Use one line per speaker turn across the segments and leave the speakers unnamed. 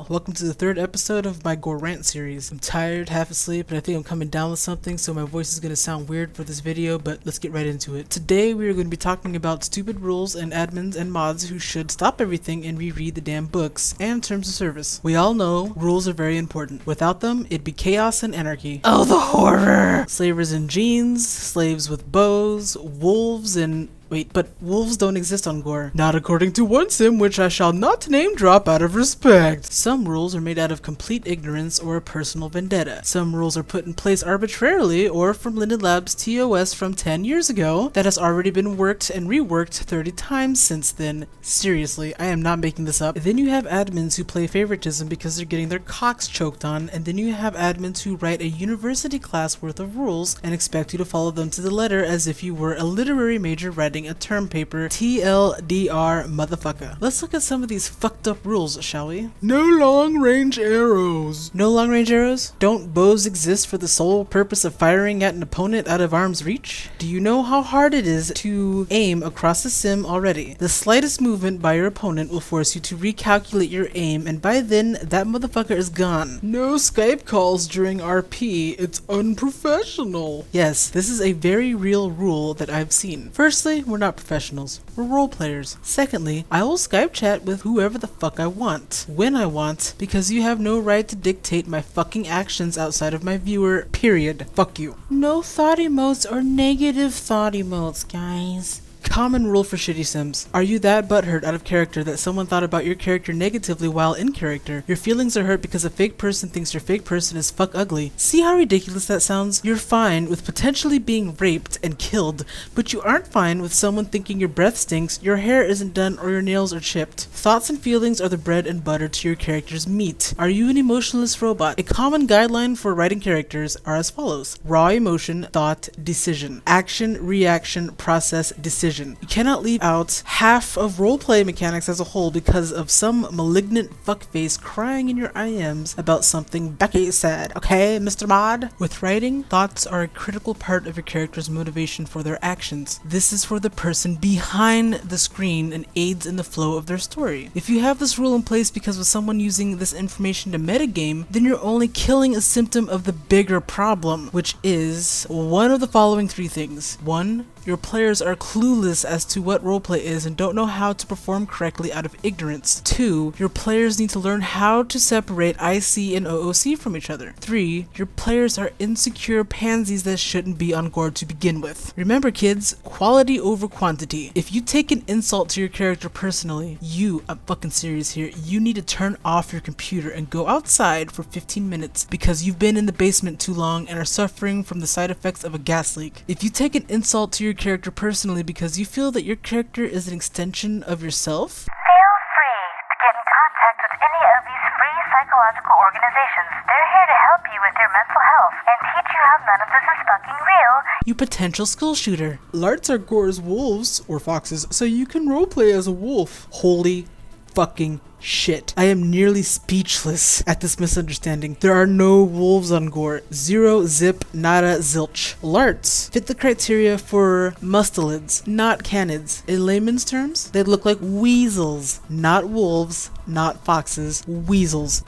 y'all. Welcome to the third episode of my Gorant series. I'm tired, half asleep, and I think I'm coming down with something, so my voice is going to sound weird for this video, but let's get right into it. Today we are going to be talking about stupid rules and admins and mods who should stop everything and reread the damn books and terms of service. We all know rules are very important. Without them, it'd be chaos and anarchy. Oh, the horror! Slavers in jeans, slaves with bows, wolves and... Wait, but wolves don't exist on Gore. Not according to one sim, which I shall not name drop out of respect. Some rules are made out of complete ignorance or a personal vendetta. Some rules are put in place arbitrarily or from Linden Labs TOS from 10 years ago that has already been worked and reworked 30 times since then. Seriously, I am not making this up. Then you have admins who play favoritism because they're getting their cocks choked on, and then you have admins who write a university class worth of rules and expect you to follow them to the letter as if you were a literary major writing a term paper. TLDR motherfucker. Let's look at some of these fucked up rules, shall we? No long range arrows. No long range arrows? Don't bows exist for the sole purpose of firing at an opponent out of arm's reach? Do you know how hard it is to aim across the sim already? The slightest movement by your opponent will force you to recalculate your aim, and by then that motherfucker is gone. No Skype calls during RP. It's unprofessional. Yes, this is a very real rule that I've seen. Firstly, we're not professionals. We're role players. Secondly, I will Skype chat with whoever the fuck I want, when I want, because you have no right to dictate my fucking actions outside of my viewer, period. Fuck you. No thought emotes or negative thought emotes, guys. Common rule for shitty sims. Are you that butthurt out of character that someone thought about your character negatively while in character? Your feelings are hurt because a fake person thinks your fake person is fuck ugly. See how ridiculous that sounds? You're fine with potentially being raped and killed, but you aren't fine with someone thinking your breath stinks, your hair isn't done, or your nails are chipped. Thoughts and feelings are the bread and butter to your character's meat. Are you an emotionless robot? A common guideline for writing characters are as follows: raw emotion, thought, decision. Action, reaction, process, decision. You cannot leave out half of roleplay mechanics as a whole because of some malignant fuckface crying in your IMs about something Becky said, okay, Mr. Mod? With writing, thoughts are a critical part of your character's motivation for their actions. This is for the person behind the screen and aids in the flow of their story. If you have this rule in place because of someone using this information to metagame, then you're only killing a symptom of the bigger problem, which is one of the following three things. 1. Your players are clueless as to what roleplay is and don't know how to perform correctly out of ignorance. 2. Your players need to learn how to separate IC and OOC from each other. 3. Your players are insecure pansies that shouldn't be on Gore to begin with. Remember kids, quality over quantity. If you take an insult to your character personally, I'm fucking serious here, you need to turn off your computer and go outside for 15 minutes because you've been in the basement too long and are suffering from the side effects of a gas leak. If you take an insult to your character personally because you feel that your character is an extension of yourself,
feel free to get in contact with any of these free psychological organizations. They're here to help you with your mental health and teach you how none of this is fucking real.
you potential skill shooter. Larts are Gore's wolves or foxes, so you can roleplay as a wolf. Holy fucking shit. I am nearly speechless at this misunderstanding. There are no wolves on Gore. Zero, zip, nada, zilch. Larts fit the criteria for mustelids, not canids. In layman's terms, they look like weasels, not wolves, not foxes, weasels.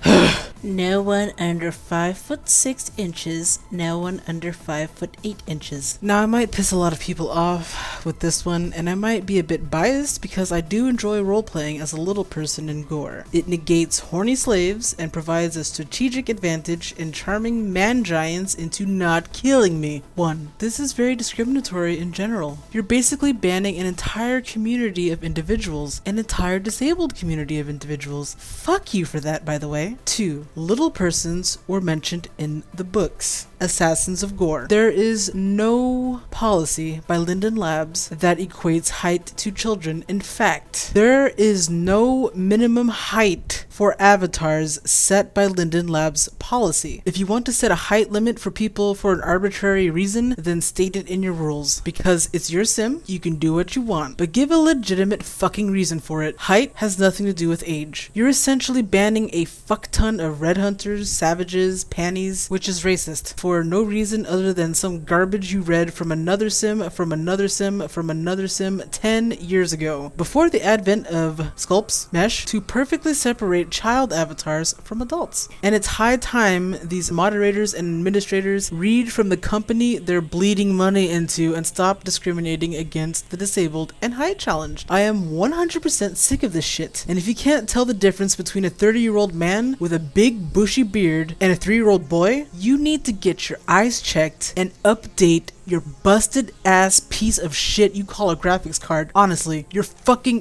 No one under 5'6". No one under 5'8". Now I might piss a lot of people off with this one, and I might be a bit biased because I do enjoy role-playing as a little person in Gore. It negates horny slaves and provides a strategic advantage in charming man giants into not killing me. 1. This is very discriminatory in general. You're basically banning an entire community of individuals, an entire disabled community of individuals. Fuck you for that, by the way. 2. Little persons were mentioned in the books. Assassins of Gore. There is no policy by Linden Labs that equates height to children. In fact, there is no minimum height for avatars set by Linden Labs policy. If you want to set a height limit for people for an arbitrary reason, then state it in your rules. Because it's your sim, you can do what you want, but give a legitimate fucking reason for it. Height has nothing to do with age. You're essentially banning a fuck ton of red hunters, savages, panties, which is racist, for no reason other than some garbage you read from another sim, from another sim, from another sim 10 years ago. Before the advent of sculpts, mesh, to perfectly separate separate child avatars from adults. And it's high time these moderators and administrators read from the company they're bleeding money into and stop discriminating against the disabled and height challenged. I am 100% sick of this shit. And if you can't tell the difference between a 30-year-old man with a big bushy beard and a 3-year-old boy, you need to get your eyes checked and update your busted ass piece of shit you call a graphics card. Honestly,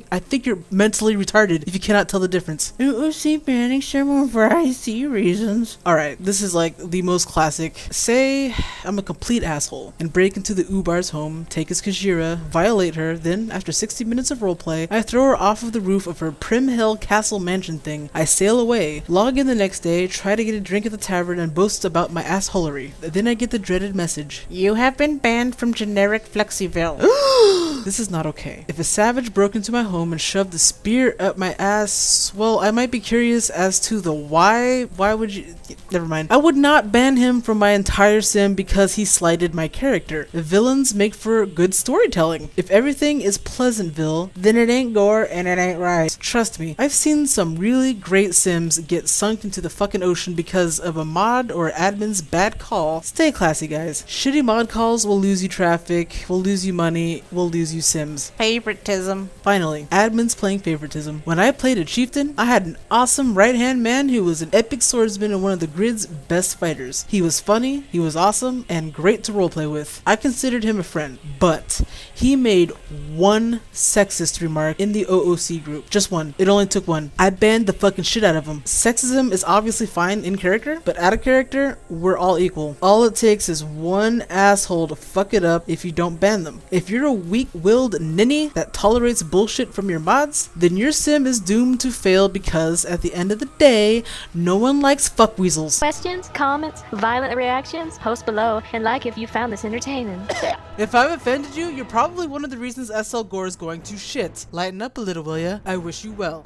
I think you're mentally retarded if you cannot tell the difference. UOC banning Sherman for IC reasons. Alright, this is like the most classic. Say I'm a complete asshole and break into the Ubar's home, take his Kajira, violate her, then after 60 minutes of roleplay, I throw her off of the roof of her Prim Hill Castle mansion thing. I sail away, log in the next day, try to get a drink at the tavern and boast about my assholery. Then I get the dreaded message. You have been banned from generic Flexiville. This is not okay. If a savage broke into my home and shoved a spear up my ass, well, I might be curious as to the why. Why would you? Never mind. I would not ban him from my entire sim because he slighted my character. The villains make for good storytelling. If everything is Pleasantville, then it ain't gore and it ain't right. Trust me, I've seen some really great sims get sunk into the fucking ocean because of a mod or admin's bad call. Stay classy, guys. Shitty mod calls will lose you traffic, will lose you money, will lose you sims. Favoritism. Finally, admins playing favoritism. When I played a chieftain, I had an awesome right-hand man who was an epic swordsman and one of the grid's best fighters. He was funny, he was awesome, and great to roleplay with. I considered him a friend, but he made one sexist remark in the OOC group. Just one. It only took one. I banned the fucking shit out of him. Sexism is obviously fine in character, but out of character, we're all equal. All it takes is one asshole to fuck it up if you don't ban them. If you're a weak-willed ninny that tolerates bullshit from your mods, then your sim is doomed to fail because at the end of the day, no one likes fuckweasels.
Questions, comments, violent reactions? Post below and like if you found this entertaining.
If I've offended you, you're probably one of the reasons SL Gore is going to shit. Lighten up a little, will ya? I wish you well.